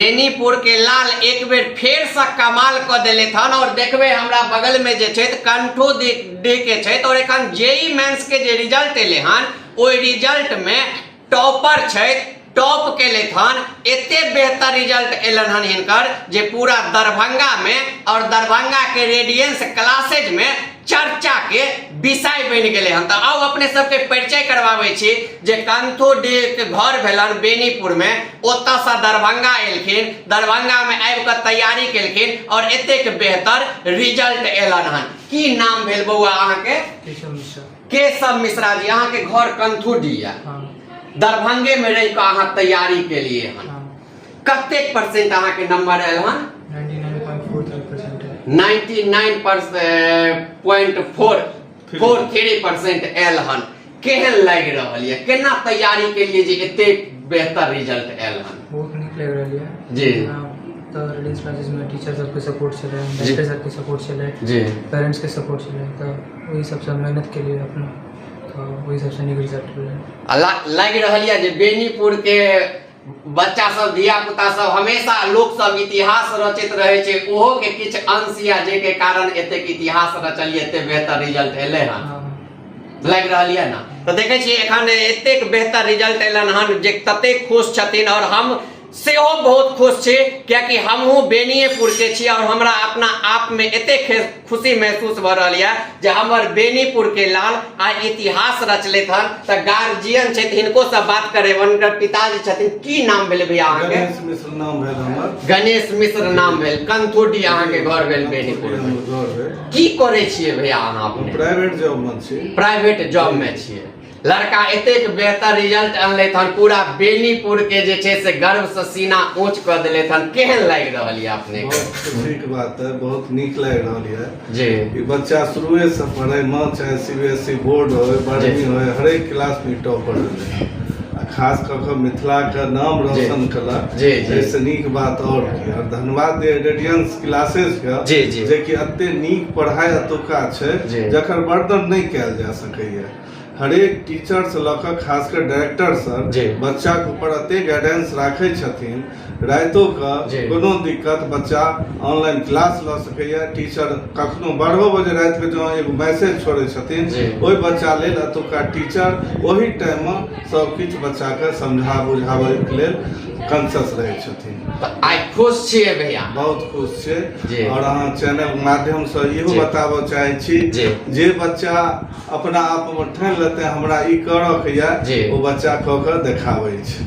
बेनीपुर के लाल एक बेर फेर से कमाल क देले थन और देखबे हमरा बगल में जे छै कंठो दे के छै और एखन जेई मेंस के जे रिजल्ट एले हन ओई रिजल्ट में टॉपर छै टॉप के ले थन एते बेहतर रिजल्ट एलन हन हिनकर जे पूरा दरभंगा में और दरभंगा के रेडियंस क्लासेज में चर्चा के विषय बन गए हन। तो आओ अपने सबके परिचय करवावे छी जे कंथो डे के घर भेलन बेनीपुर में ओता से दरभंगा एलखिन दरभंगा में आबि के तैयारी केलखिन और एतेक बेहतर रिजल्ट एलन हन। की नाम भेल बौआ अहाँ के? केशव मिश्रा जी। अहाँ के घर कंथो डी या दरभंगे में रह के अहाँ तैयारी के लिए हन। कतेक परसेंट अहाँ के नंबर आयल हन? 99.43% आयल हन। केहन लग रहल है? केना तैयारी के लिए जे एते बेहतर रिजल्ट आयल हन? बहुत नीक लग रहल है जी। तो रेडियंस क्लासेस में टीचर सबके सपोर्ट चले, मास्टर सबके सपोर्ट चले जी, पेरेंट्स के सपोर्ट चले, तो वही सबसे मेहनत के लिए अपना तो वही सबसे नीक रिजल्ट मिले। लग रहल है जे बेनीपुर के बच्चा सब धिया पुता सब हमेशा लोग सब इतिहास रचित रहे छे ओहो के किछ अंश या जे के कारण एते के इतिहास रचलिए एते बेहतर रिजल्ट एले हन। लग रहल है ना? तो देखे छी एखन एतेक बेहतर रिजल्ट एलन हन जे तते खुश छथिन और हम सेहो बहुत खुश छी क्योंकि हमहू बेनीपुर के छी और हमरा अपना आप में एते खुशी महसूस भ रहल है जे हमर बेनीपुर के लाल आ इतिहास रचले थन। त गार्जियन छै हिनको से बात करे उनकर पिताजी छथिन। की नाम भेल भैया अहाँ के? गणेश मिश्र नाम भेल हमर। गणेश मिश्र नाम भेल। कंथोडी अहाँ के घर भेल बेनीपुर में। की करे छिए भैया अहाँ? प्राइवेट जॉब में छी। प्राइवेट जॉब में छिए। लड़का एतेक बेहतर रिजल्ट अनले थन पूरा बेनीपुर के जे छै से गर्व से सीना ऊंच कर देले थन। केहन लग रहल है अपने के? बहुत खुशी के बात है, बहुत नीक लग रहल है जी। ई बच्चा शुरुए से पढ़े में चाहे सीबीएसई बोर्ड हो बारहवीं हो हर एक क्लास में टॉपर है। खास कर मिथिला का नाम रोशन कला जैसे नीक बात और की और धन्यवाद दे रेडियंस क्लासेस का जे कि अत्ते नीक पढ़ाई अतुका छै जकर वर्णन नहीं कैल जा सकैया। हर एक टीचर से लक खासकर डायरेक्टर सर बच्चा के ऊपर अते गाइडेंस राखे छथिन रातो का कोनो दिक्कत बच्चा ऑनलाइन क्लास ल सकैया। टीचर कखनो 12 बजे रात के जो एगो मैसेज छोड़े छथिन ओई बच्चा लेल अतुका टीचर वही टाइम में सब किछ बच्चा के समझा बुझावे के लेल कॉन्शियस रहे छथिन। आई खुश छिए भैया? बहुत खुश छे और अहाँ चैनल के माध्यम से इहो बताबो चाहे छी जे बच्चा अपना आप में ठान लेते हमरा ई करक या वो बच्चा क के देखाबै छै।